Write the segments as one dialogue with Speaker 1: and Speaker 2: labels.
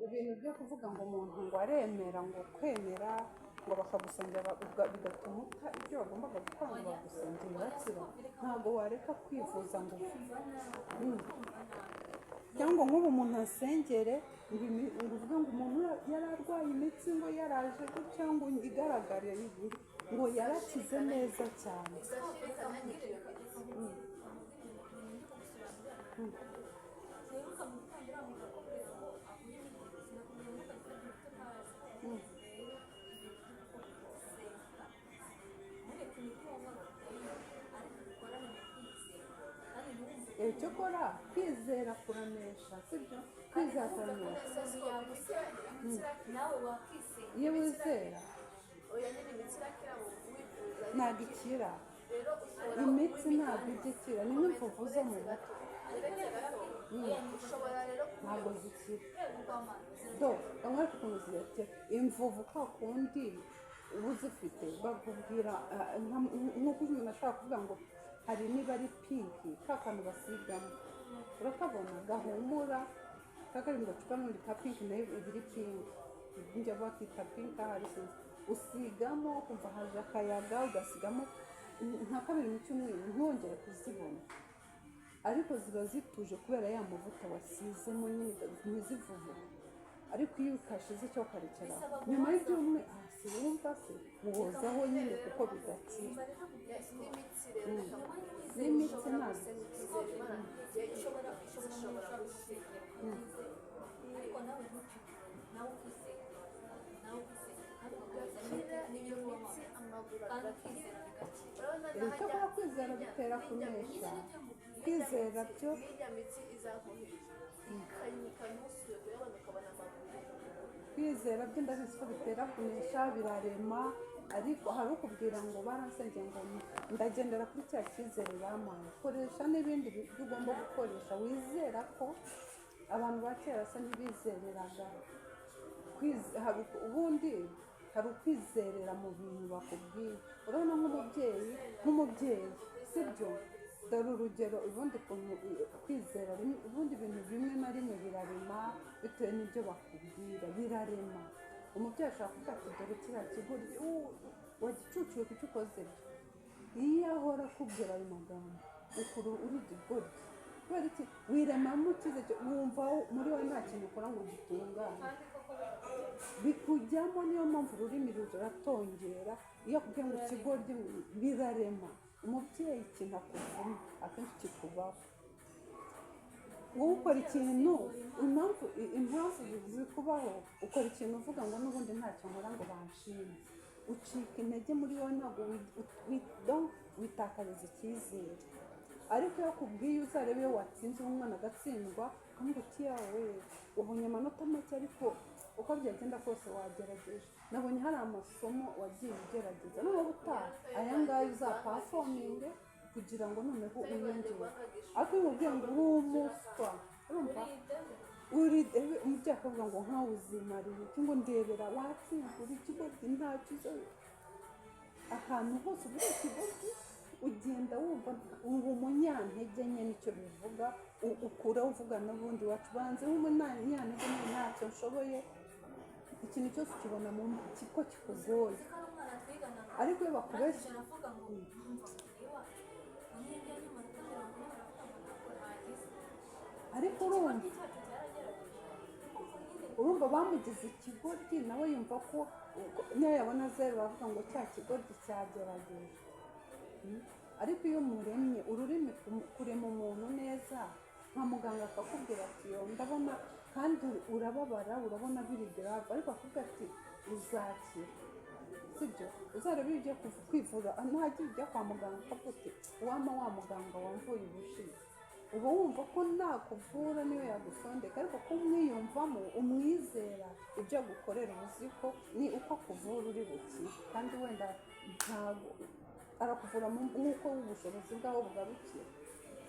Speaker 1: ibintu byo kuvuga ngo umuntu ngo aremera ngo kwemera ngo bakagusengera bigatuma uta ibyo bagombaga gukora ngo bagusengere bakira, ntabwo wareka kwivuza ngo cyangwa nk'ubu umuntu asengere ngo uvuga ngo umuntu yari arwaye imitsi ngo yaraje gutya ngo igaragare ngo yarakize neza cyane. Icyo ukora kwizera kuranesha, sibyo? Kwizera kuranesha. Iyo wizera ntabwo ikira, imitsi ntabwo ijya ikira, ni nk'imvuvu zo mu mutwe ntabwo zikira. Bamwe ukuntu zirekera imvuvu kwa kundi uba uzifite bakubwira nk'uko umuntu ashobora kuvuga ngo hari niba ari pinki ka kantu basigamo urakabona gahumura kakari mu gacupa n'undi ka pinki nayo ibiri pinki njya bakita pinki ahari sinzi usigamo kumva haje akayaga ugasigamo nka kabiri mu cyumweru ntwongere kuzibona, ariko ziba zituje kubera ya mavuta wasizemo nyine ntizivuve. Ariko iyo ukashize cyo ukarekera nyuma y'ibyumweru wumva se uhozaho nyine kuko bidakira. N'imitsi ntabwo icyo kuba kwizera bitera kunesha, kwizera byo kwizera byo ndabizi ko bitera kunesha, birarema. Ariko hari ukubwira ngo baransengeye ngo ndagendera kuri cya cyizere bampaye, koresha n'ibindi byo ugomba gukoresha wizera ko abantu ba kera se ntibizereraga. Ubundi hari ukwizerera mu bintu bakubwiye. Urabona nk'umubyeyi sibyo? Dore urugero ubundi kwizera ubundi ibintu bimwe na rimwe birarema bitewe n'ibyo bakubwira, birarema. Umubyeyi ashaka kuvuga ati dore kiriya kigori wagicucuye kuki ukoze byo. Iyo ahora akubwira ayo magambo ukuru uri igigori kubera iki wiremamo ukize wumva muri wowe nta kintu ukora ngo gitungane bikujyamo. Niyo mpamvu ururimi ruratongera iyo akubwiye ngo ikigori birarema. Umubyeyi ikintu akuvuma akenshi kikubaho. Wowe ukora ikintu impamvu zikubaho ukora ikintu uvuga ngo n'ubundi ntacyo nkora ngo banshime, ucika intege muri wowe ntabwo witakariza icyizere. Ariko iyo akubwiye uzarebe iyo watsinze umwana agatsindwa ukamubwira uti yawe ubonye amanota make ariko uko byagenda kose wagerageje, nabonye hari amasomo wagiye ugerageza noneho utaha aya ngaya uzapafominge kugira ngo noneho uyongere. Ariko iyo umubwiye ngo uri umuswa urumva umubyeyi akavuga ngo nkawe uzimariye iki ngo ndebera watsindura ikigoryi ntacyo ahantu hose uvuga ikigoryi ugenda wumva umunyantege nke nicyo bivuga ukura uvuga n'ubundi wacu banze nk'umunyantege nke ntacyo nshoboye. Ikintu cyose ukibona mu kiko kikugoye, ariko iyo bakubeshya ariko urumva bamugize ikigoryi nawe yumva ko niyo yabona zeru bavuga ngo cya kigoryi cyagerageje. Ariko iyo muremye ururimi kurema umuntu neza nka muganga akakubwira ati yo ndabona kandi urababara urabona biri grave, ariko akubwira ati uzakira sibyo? Uzarebe iyo ugiye kwivuza ntagiye ujya kwa muganga akavuga ati wama wa muganga wamvuye ubushize, uba wumva ko nakuvura niyo yagusondeka, ariko ko umwiyumvamo umwizera ibyo agukorera uzi ko ni uko akuvura uri bukire, kandi wenda ntabwo arakuvura nk'uko ubushobozi bwaho bugarukira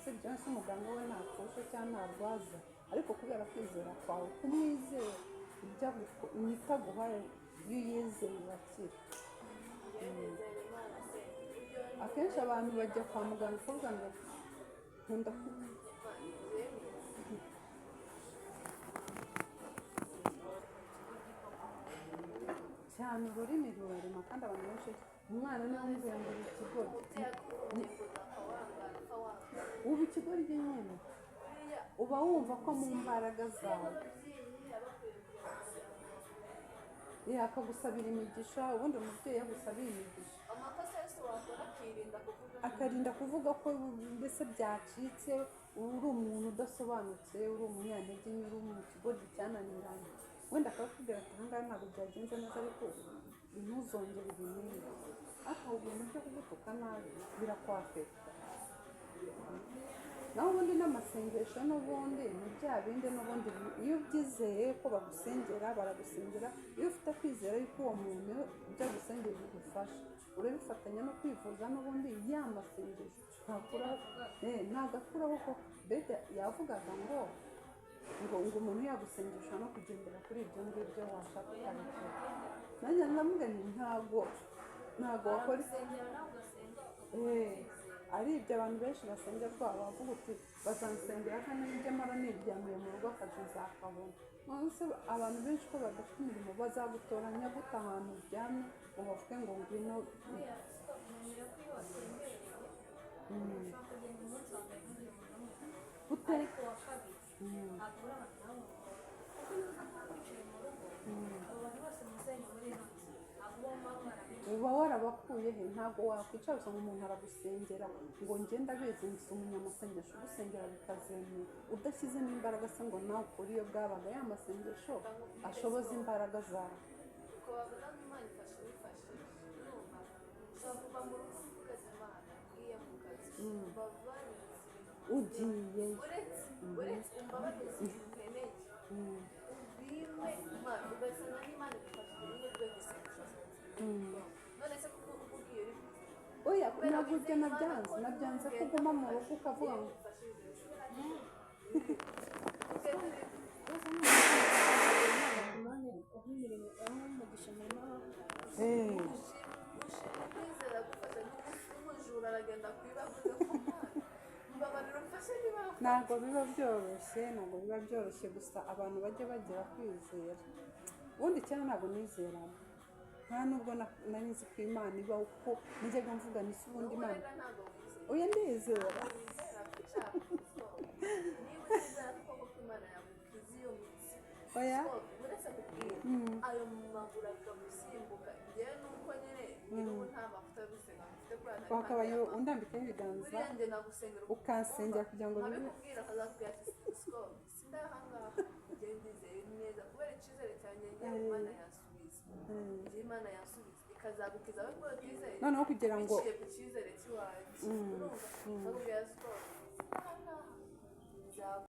Speaker 1: sibyo? Ese umuganga we ntakosha cyangwa ntarwaza, ariko kubera kwizera kwawe kumwizera imiti aguhaye iyo uyizeye urakira. Akenshi abantu bajya kwa muganga ukavuga ngo nkunda cyane ururimi rurarema kandi abantu benshi umwana niwe wumviye ngo ikigoryi ubu ikigoryi nyine uba wumva ko mu mbaraga zawe akagusabira imigisha ubundi umubyeyi yagusabira imigisha akarinda kuvuga ko mbese byacitse uri umuntu udasobanutse uri umunyantege nke uri mu kigoryi cyananiranye wenda akakubwira ati ahangaha ntabwo byagenze neza ariko ntuzongere ibinini ariko ibintu byo kugutuka nabi birakwafekita naho ubundi n'amasengesho n'ubundi ni bya bindi n'ubundi iyo ubyizeye ko bagusengera baragusengera iyo ufite kwizera yuko uwo muntu ibyo agusengera bigufasha urabifatanya no kwivuza n'ubundi ya masengesho ntabwo akuraho ko mbega yavugaga ngo umuntu yagusengesha no kugendera kuri ibyo ngibyo washaka ukabikora nanjye ndavuga nti ntabwo wakora ari ibyo abantu benshi basengera ko bavuga uti bazansengera kandi n'ibyo mara niryamiye mu rugo akazi nzakabona nonese abantu benshi ko badafite imirimo bazagutoranya gute ahantu uryamye ngo bavuge ngo ngwino uba warabakuye he ntabwo wakwicara usanga umuntu aragusengera ngo ngenda abizi ngo umunyamasengesho ugusengera bikazemera udashyizemo imbaraga se ngo nawe ukore iyo bwabaga ya masengesho ashoboza imbaraga zawe ugiye oya ntabwo ibyo nabyanze ko uguma mu rugo ukavuga ngo ntabwo biba byoroshye gusa abantu bajya bagira kwizera ubundi cyane ntabwo nizeraga nta nubwo nari nzi ko imana iba uko nijyaga mvuga nisi ubundi imana oya ndizera oya
Speaker 2: ayo maguru akagusimbuka njyewe nuko nyine n'ubu nta mavuta yo gusenga mfite kubera
Speaker 1: wakabaye undambikaho ibiganza ukansengera kugira ngo
Speaker 2: bibe kubwira akazakubwira ati sindahangaha njye ndizeye neza kubera icyizere cyanjye njyewe imana yasubiza njye imana yasubiza ikazagukiza we kubera utizeye
Speaker 1: noneho kugira ngo
Speaker 2: biciye ku cyizere cy'iwanjye urumva